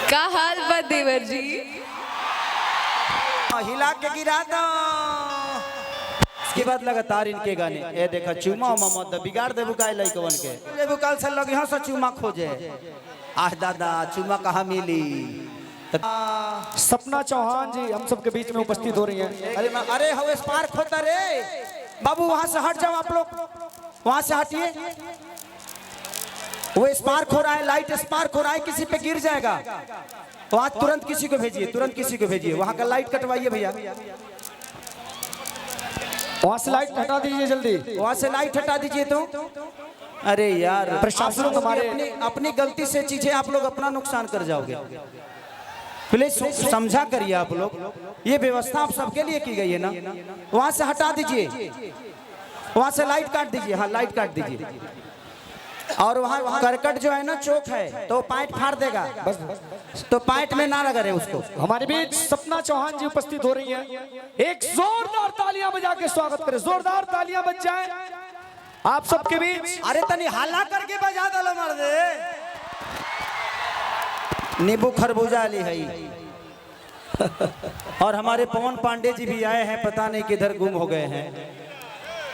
का हाल बा देवर जी? हिला के गिरा दो। इसके बाद लगातार इनके गाने ये देखा चुमा मत बिगाड़ देबू का लइकवन के लेबू काल से लग यहाँ से चुमा खोजे। आह दादा चुमा कहाँ मिली। सपना चौहान जी हम सबके बीच में उपस्थित हो रही हैं। अरे हवे स्पार्क होता रे बाबू, वहां से हट जाओ आप लोग, वहां से हटिए। वो स्पार्क हो रहा है, लाइट स्पार्क हो रहा है, किसी पे गिर जाएगा। वहां तुरंत किसी को भेजिए, तुरंत किसी को भेजिए, वहां का लाइट कटवाइए भैया। वहां से लाइट हटा दीजिए जल्दी, वहां से लाइट हटा दीजिए। तो अरे यार प्रशासन हमारे अपनी गलती से चीजें आप लोग अपना नुकसान कर जाओगे। प्लीज समझा करिए आप लोग, ये व्यवस्था आप सबके लिए की गई है ना। वहां से हटा दीजिए, वहां से लाइट काट दीजिए। हाँ लाइट काट दीजिए। और वहाँ करकट जो है ना चौक है तो पाइप फाड़ देगा, बस तो पाइप में ना लगा रहे उसको। हमारे बीच सपना चौहान जी उपस्थित हो रही हैं। एक जोरदार तालियां बजा के स्वागत करें, जोरदार तालियां बज जाए आप सबके बीच। अरे तनी हल्ला करके बजा दो मर्दे। नींबू खरबूजा ली है। और हमारे पवन पांडे जी भी आए हैं, पता नहीं किधर गुम हो गए हैं।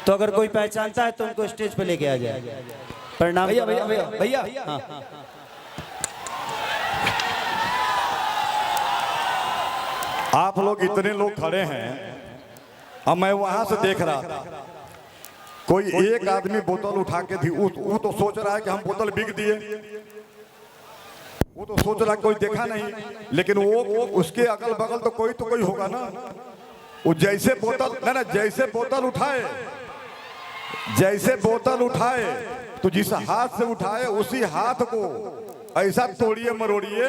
तो अगर कोई पहचानता है तो उनको स्टेज पे लेके आ जाए। प्रणाम भैया भैया भैया भैया। हाँ। आप लोग इतने लोग खड़े हैं, अब मैं वहां से देख रहा था, कोई एक आदमी बोतल उठा के थी। वो तो सोच रहा है कि हम बोतल बिक दिए, वो तो सोच रहा कोई देखा नहीं। लेकिन वो उसके अगल बगल तो कोई होगा ना। वो जैसे बोतल उठाए तो जिस हाथ से उठाए उसी हाथ को ऐसा तोड़िए मरोड़िए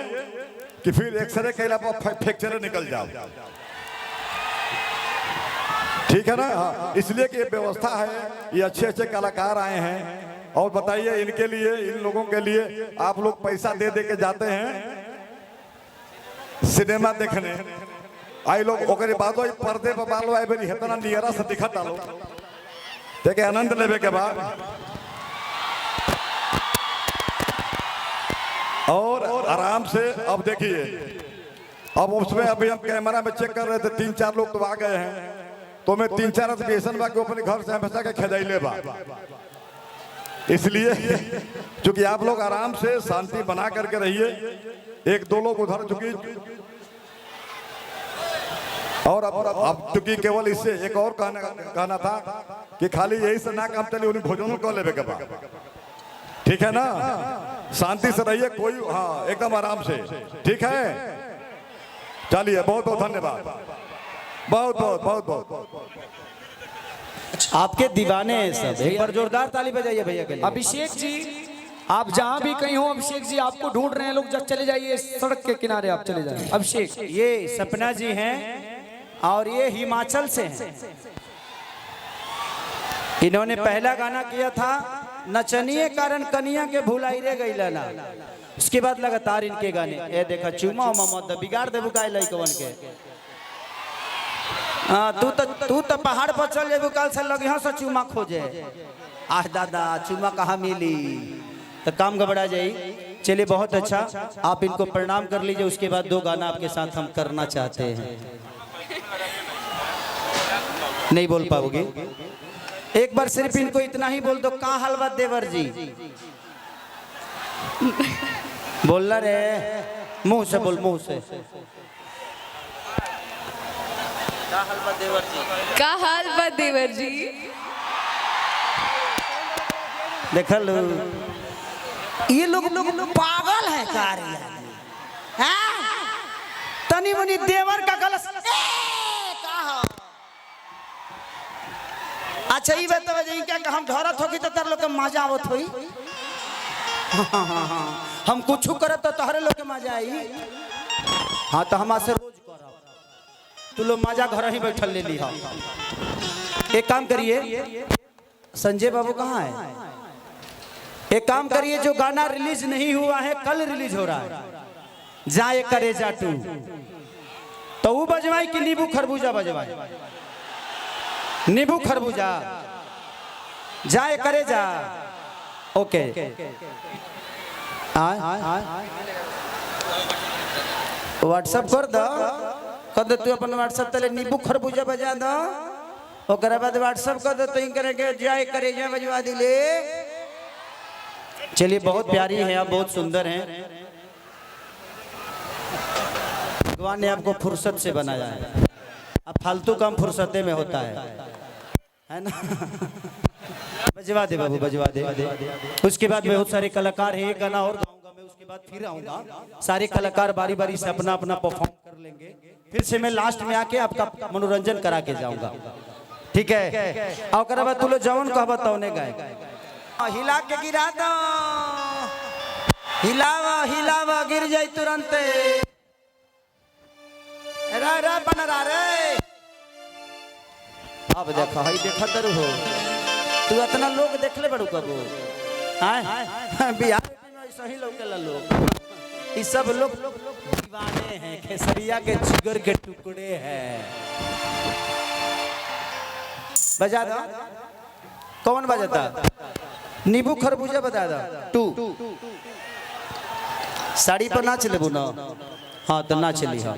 कि फिर एक्सरे कैला पर फ्रैक्चर निकल जाओ। ठीक है ना। हाँ, इसलिए कि ये व्यवस्था है, ये अच्छे कलाकार आए हैं। और बताइए इनके लिए, इन लोगों के लिए आप लोग पैसा दे के जाते हैं सिनेमा देखने। आई लोग ओकरे बाद पर्दे पर बालो आए बेरी हेतना नियरा से दिखत आलो देखे आनंद लेवे के बाद। और आराम से अब देखिए, अब उसमें अभी हम कैमरा में चेक कर रहे थे, 3-4 लोग तो आ गए हैं। तो मैं 3-4 अधिवेशन बा अपने घर से हमेशा के खेदाइले बा। इसलिए चूंकि आप लोग आराम से शांति बना करके रहिए। 1-2 लोग उधर चुकी और अब चूंकि केवल इससे एक और कहना था कि खाली यही से ना काम चले, उन्हें भोजन कर लेवे के बाद। ठीक है ना, शांति से रहिए, कोई हाँ एकदम आराम से। ठीक है, चलिए बहुत बहुत धन्यवाद, बहुत बहुत बहुत बहुत। आपके दीवाने हैं सब, एक बार जोरदार ताली बजाइए भैया के लिए। अभिषेक जी आप जहां भी कहीं हो, अभिषेक जी आपको ढूंढ रहे हैं लोग, जब चले जाइए सड़क के किनारे, आप चले जाइए। अभिषेक ये सपना जी हैं और ये हिमाचल से हैं। इन्होंने पहला गाना किया था नचनिए कारण कनिया के भुलाई रे गई लाला। उसके बाद लगातार इनके गाने ये देखा चुमा मत बिगाड़ देबू का लइकवन के। तू तो पहाड़ पर चल जेबू काल से लग यहाँ से चुमा खोजे। आह दादा चुमा कहाँ मिली, तो काम घबरा जाई। चलिए बहुत अच्छा, आप इनको प्रणाम कर लीजिए। उसके बाद 2 गाना आपके साथ हम करना चाहते हैं। नहीं बोल पाओगे, एक बार सिर्फ इनको इतना ही बोल दो, का हलवा देवर जी बोलना रे, मुंह से बोल, मुंह से। का हाल बा देवर जी? देख लो ये लोग पागल है कार्य। तनी मनी देवर का गलत। अच्छा ये बताओ जी क्या हम ढोरत होगी तो तार लोग के मजा आवत होई। हम कुछ करत तो तोहरे लोग के मजा आई। हाँ तो हम से रोज करब, तू लोग मजा घर ही बैठल ले ली। एक काम करिए, संजय बाबू कहाँ है? एक काम करिए, जो गाना रिलीज नहीं हुआ है कल रिलीज हो रहा है, जाए करे जा टू, तो वो बजवाई कि नींबू खरबूजा बजवाई? नींबू खरबूजा जाए करे जा। ओके व्हाट्सएप कर दो कद तू अपन व्हाट्सएप तले नींबू खरबूजा बजा दो ओकरा बाद व्हाट्सएप कर दो तो इन करके जाए करे जा बजवा दिले। चलिए बहुत प्यारी है आप बहुत सुंदर हैं भगवान ने आपको फुर्सत से बनाया है। अब फालतू काम फुर्सते में होता है ना। बजवा दे बाबू बजवा दे। उसके बाद बहुत सारे कलाकार हैं एक गाना और गाऊंगा मैं उसके बाद फिर आऊंगा सारे कलाकार बारी बारी से अपना अपना परफॉर्म कर लेंगे फिर से मैं लास्ट में आके आपका मनोरंजन करा के जाऊंगा ठीक है। और बाद तू लो जवन कह बताओ ने गाए हिला के गिरा दो हिलावा हिलावा गिर जाए तुरंत रा रा बनरा रे। अब देखा हई देखा दरू हो तू इतना लोग देख ले बड़ू कबो हां बिहार में सही लोग के लोग ये सब लोग दीवाने हैं खेसरिया के जिगर के टुकड़े हैं। बजा दो कौन बजाता नींबू खरबूजा बता दो टू साड़ी पर ना चले ना हाँ तो ना चली हाँ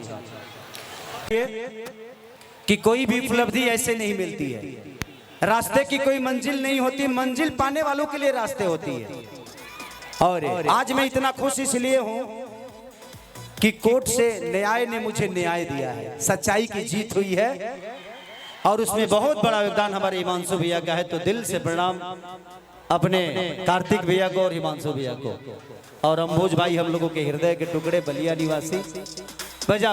कि कोई भी उपलब्धि ऐसे नहीं मिलती है रास्ते की कोई मंजिल नहीं होती मंजिल पाने वालों के लिए रास्ते होती है। और आज मैं इतना खुश इसलिए हूं कि कोर्ट से न्याय ने मुझे न्याय दिया है सच्चाई की जीत हुई है और उसमें बहुत बड़ा योगदान हमारे हिमांशु भैया का है। तो दिल से प्रणाम अपने कार्तिक भैया को और हिमांशु भैया को और अंबोज भाई हम लोगों के हृदय के टुकड़े बलिया निवासी बजा।